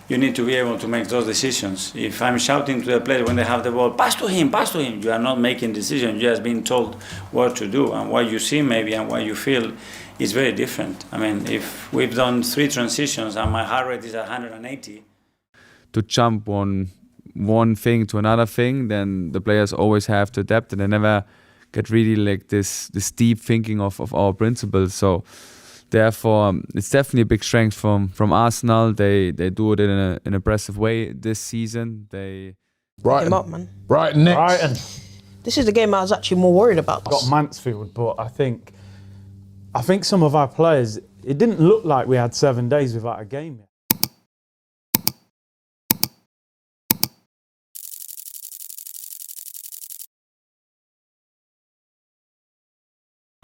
you need to be able to make those decisions. If I'm shouting to the players when they have the ball, pass to him, you are not making decisions, you're just being told what to do, and what you see maybe and what you feel is very different. I mean, if we've done 3 transitions and my heart rate is 180. To jump one thing to another thing, then the players always have to adapt, and they never get really like this deep thinking of our principles. So therefore, it's definitely a big strength from Arsenal. They do it in an impressive way this season. Brighton Him up, man. Brighton next. Brighton. This is the game I was actually more worried about. Got Mansfield, but I think some of our players, it didn't look like we had 7 days without a game yet.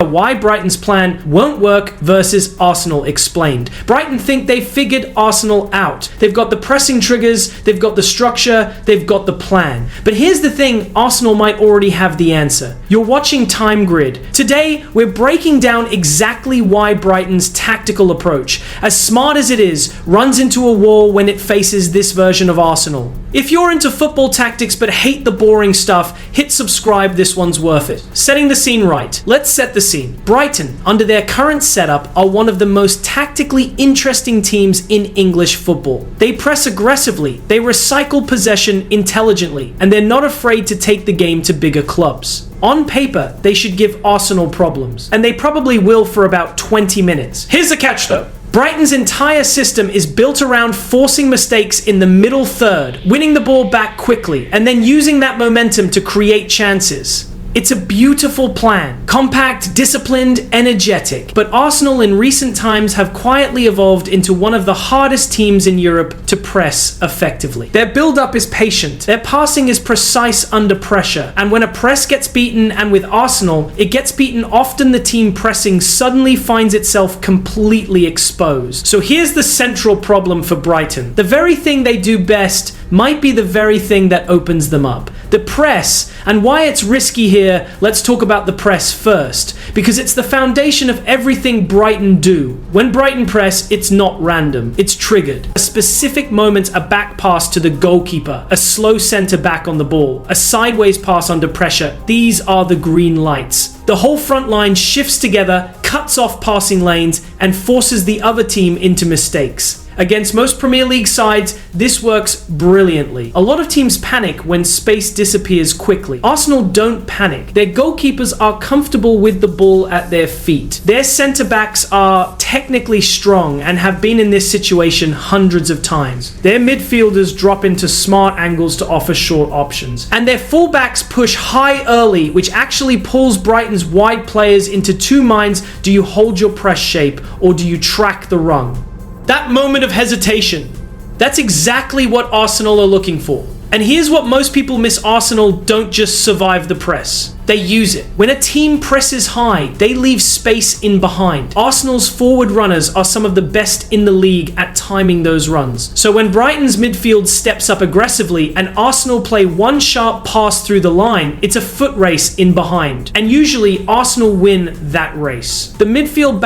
Why Brighton's plan won't work versus Arsenal explained. Brighton think they figured Arsenal out. They've got the pressing triggers, they've got the structure, they've got the plan. But here's the thing, Arsenal might already have the answer. You're watching Time Grid. Today, we're breaking down exactly why Brighton's tactical approach, as smart as it is, runs into a wall when it faces this version of Arsenal. If you're into football tactics but hate the boring stuff, hit subscribe, this one's worth it. Setting the scene right. Let's set the scene. Brighton, under their current setup, are one of the most tactically interesting teams in English football. They press aggressively, they recycle possession intelligently, and they're not afraid to take the game to bigger clubs. On paper, they should give Arsenal problems, and they probably will for about 20 minutes. Here's the catch though. Brighton's entire system is built around forcing mistakes in the middle third, winning the ball back quickly, and then using that momentum to create chances. It's a beautiful plan, compact, disciplined, energetic, but Arsenal in recent times have quietly evolved into one of the hardest teams in Europe to press effectively. Their build-up is patient, their passing is precise under pressure, and when a press gets beaten, and with Arsenal, it gets beaten often, the team pressing suddenly finds itself completely exposed. So here's the central problem for Brighton. The very thing they do best might be the very thing that opens them up. The press, and why it's risky here, let's talk about the press first, because it's the foundation of everything Brighton do. When Brighton press, it's not random, it's triggered. A specific moment, a back pass to the goalkeeper, a slow centre back on the ball, a sideways pass under pressure, these are the green lights. The whole front line shifts together, cuts off passing lanes, and forces the other team into mistakes. Against most Premier League sides, this works brilliantly. A lot of teams panic when space disappears quickly. Arsenal don't panic. Their goalkeepers are comfortable with the ball at their feet. Their centre-backs are technically strong and have been in this situation hundreds of times. Their midfielders drop into smart angles to offer short options. And their fullbacks push high early, which actually pulls Brighton's wide players into two minds. Do you hold your press shape or do you track the run? That moment of hesitation, that's exactly what Arsenal are looking for. And here's what most people miss: Arsenal don't just survive the press, they use it. When a team presses high, they leave space in behind. Arsenal's forward runners are some of the best in the league at timing those runs. So when Brighton's midfield steps up aggressively and Arsenal play one sharp pass through the line, it's a foot race in behind. And usually Arsenal win that race. The midfield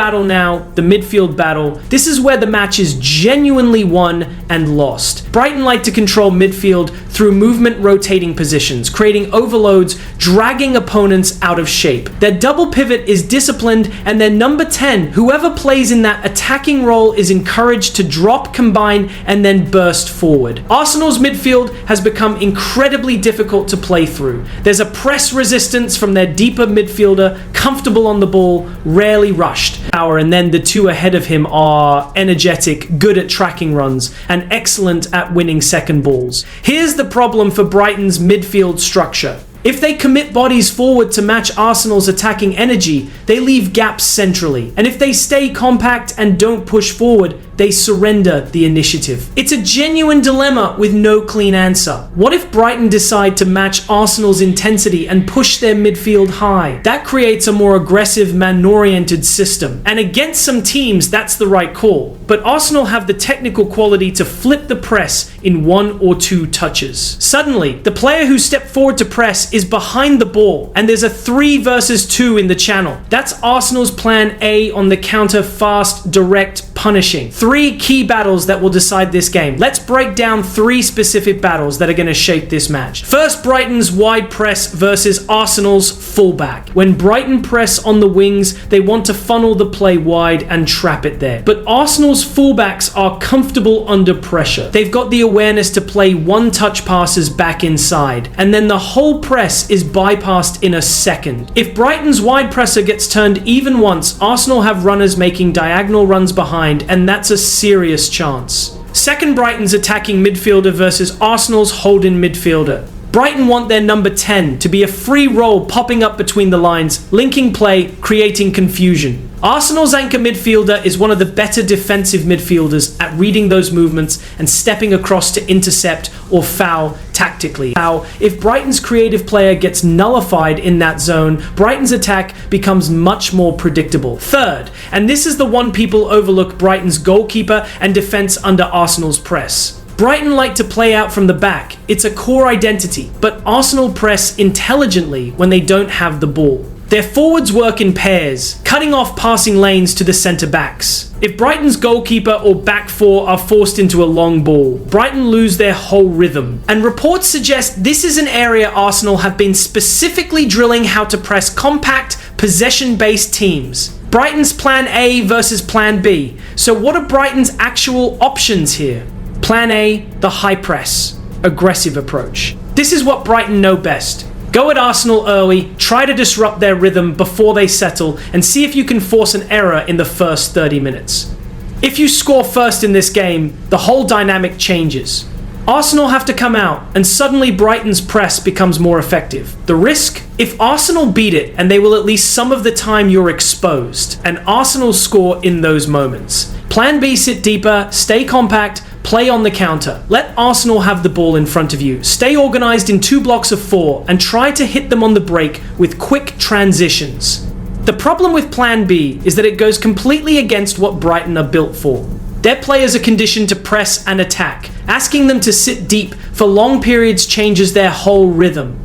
battle, this is where the match is genuinely won and lost. Brighton like to control midfield through movement, rotating positions, creating overloads, dragging opponents out of shape. Their double pivot is disciplined, and their number 10, whoever plays in that attacking role, is encouraged to drop, combine, and then burst forward. Arsenal's midfield has become incredibly difficult to play through. There's a press resistance from their deeper midfielder, comfortable on the ball, rarely rushed. And then the two ahead of him are energetic, good at tracking runs, and excellent at winning second balls. Here's the problem for Brighton's midfield structure. If they commit bodies forward to match Arsenal's attacking energy, they leave gaps centrally. And if they stay compact and don't push forward, they surrender the initiative. It's a genuine dilemma with no clean answer. What if Brighton decide to match Arsenal's intensity and push their midfield high? That creates a more aggressive, man-oriented system. And against some teams, that's the right call. But Arsenal have the technical quality to flip the press in 1 or 2 touches. Suddenly, the player who stepped forward to press is behind the ball, and there's a 3 versus 2 in the channel. That's Arsenal's plan A on the counter, fast, direct, punishing. 3 key battles that will decide this game. Let's break down 3 specific battles that are going to shape this match. First, Brighton's wide press versus Arsenal's fullback. When Brighton press on the wings, they want to funnel the play wide and trap it there. But Arsenal's fullbacks are comfortable under pressure. They've got the awareness to play one-touch passes back inside, and then the whole press is bypassed in a second. If Brighton's wide presser gets turned even once, Arsenal have runners making diagonal runs behind, and that's a serious chance. Second, Brighton's attacking midfielder versus Arsenal's holding midfielder. Brighton want their number 10 to be a free role popping up between the lines, linking play, creating confusion. Arsenal's anchor midfielder is one of the better defensive midfielders at reading those movements and stepping across to intercept or foul tactically. Now, if Brighton's creative player gets nullified in that zone, Brighton's attack becomes much more predictable. Third, and this is the one people overlook, Brighton's goalkeeper and defense under Arsenal's press. Brighton like to play out from the back. It's a core identity, but Arsenal press intelligently when they don't have the ball. Their forwards work in pairs, cutting off passing lanes to the centre-backs. If Brighton's goalkeeper or back four are forced into a long ball, Brighton lose their whole rhythm. And reports suggest this is an area Arsenal have been specifically drilling how to press compact, possession-based teams. Brighton's plan A versus plan B. So what are Brighton's actual options here? Plan A, the high press, aggressive approach. This is what Brighton know best. Go at Arsenal early, try to disrupt their rhythm before they settle, and see if you can force an error in the first 30 minutes. If you score first in this game, the whole dynamic changes. Arsenal have to come out, and suddenly Brighton's press becomes more effective. The risk? If Arsenal beat it, and they will at least some of the time you're exposed, and Arsenal score in those moments. Plan B, sit deeper, stay compact, play on the counter. Let Arsenal have the ball in front of you. Stay organised in 2 blocks of 4 and try to hit them on the break with quick transitions. The problem with Plan B is that it goes completely against what Brighton are built for. Their players are conditioned to press and attack. Asking them to sit deep for long periods changes their whole rhythm.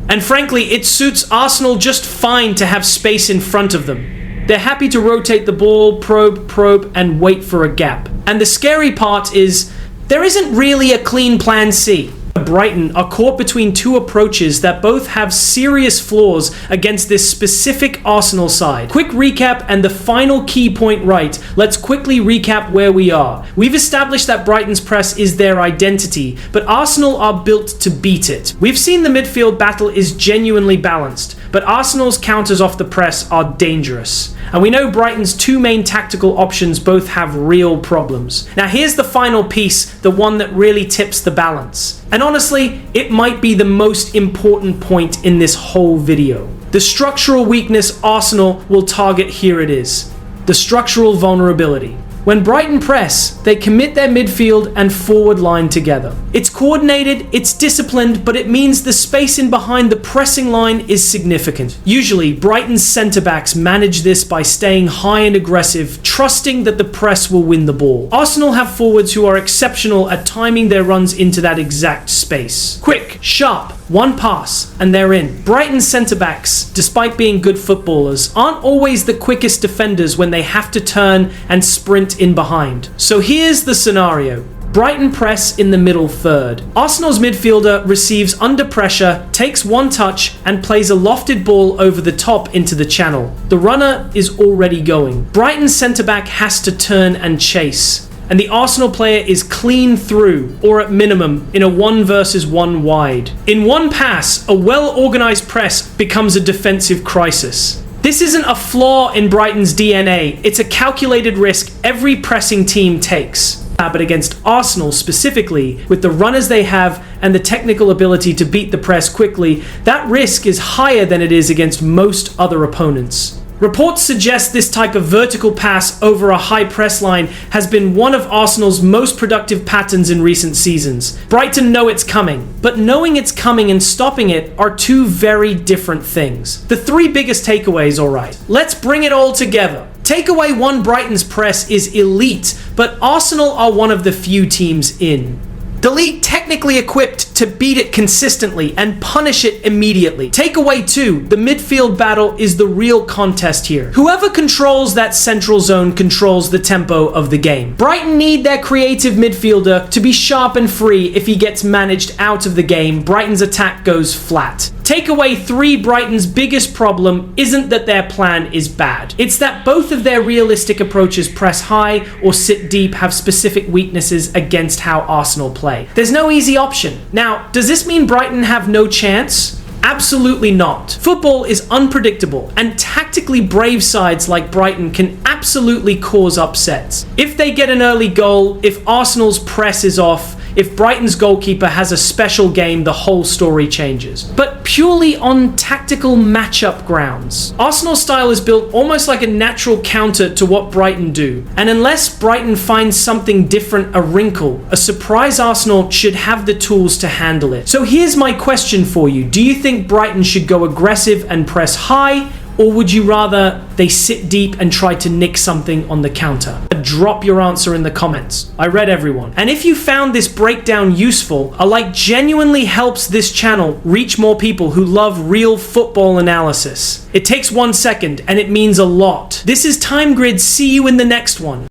And frankly, it suits Arsenal just fine to have space in front of them. They're happy to rotate the ball, probe, and wait for a gap. And the scary part is, there isn't really a clean plan C. Brighton are caught between 2 approaches that both have serious flaws against this specific Arsenal side. Quick recap and the final key point right. Let's quickly recap where we are. We've established that Brighton's press is their identity, but Arsenal are built to beat it. We've seen the midfield battle is genuinely balanced, but Arsenal's counters off the press are dangerous. And we know Brighton's 2 main tactical options both have real problems. Now here's the final piece, the one that really tips the balance. And honestly, it might be the most important point in this whole video. The structural weakness Arsenal will target, here it is. The structural vulnerability. When Brighton press, they commit their midfield and forward line together. It's coordinated, it's disciplined, but it means the space in behind the pressing line is significant. Usually, Brighton's centre-backs manage this by staying high and aggressive, trusting that the press will win the ball. Arsenal have forwards who are exceptional at timing their runs into that exact space. Quick, sharp, 1 pass, and they're in. Brighton's centre-backs, despite being good footballers, aren't always the quickest defenders when they have to turn and sprint in behind. So here's the scenario. Brighton press in the middle third. Arsenal's midfielder receives under pressure, takes 1 touch, and plays a lofted ball over the top into the channel. The runner is already going. Brighton's centre-back has to turn and chase, and the Arsenal player is clean through, or at minimum, in a 1 versus 1 wide. In one pass, a well-organised press becomes a defensive crisis. This isn't a flaw in Brighton's DNA, it's a calculated risk every pressing team takes. But against Arsenal specifically, with the runners they have and the technical ability to beat the press quickly, that risk is higher than it is against most other opponents. Reports suggest this type of vertical pass over a high press line has been one of Arsenal's most productive patterns in recent seasons. Brighton know it's coming, but knowing it's coming and stopping it are 2 very different things. The 3 biggest takeaways, alright. Let's bring it all together. Takeaway 1, Brighton's press is elite, but Arsenal are one of the few teams in. The league technically equipped to beat it consistently and punish it immediately. Takeaway 2, the midfield battle is the real contest here. Whoever controls that central zone controls the tempo of the game. Brighton need their creative midfielder to be sharp and free. If he gets managed out of the game, Brighton's attack goes flat. Takeaway 3, Brighton's biggest problem isn't that their plan is bad. It's that both of their realistic approaches, press high or sit deep, have specific weaknesses against how Arsenal play. There's no easy option. Now, does this mean Brighton have no chance? Absolutely not. Football is unpredictable, and tactically brave sides like Brighton can absolutely cause upsets. If they get an early goal, if Arsenal's press is off, if Brighton's goalkeeper has a special game, the whole story changes. But purely on tactical matchup grounds, Arsenal's style is built almost like a natural counter to what Brighton do. And unless Brighton finds something different, a wrinkle, a surprise Arsenal should have the tools to handle it. So here's my question for you. Do you think Brighton should go aggressive and press high? Or would you rather they sit deep and try to nick something on the counter? Drop your answer in the comments. I read everyone. And if you found this breakdown useful, a like genuinely helps this channel reach more people who love real football analysis. It takes 1 second and it means a lot. This is Time Grid. See you in the next one.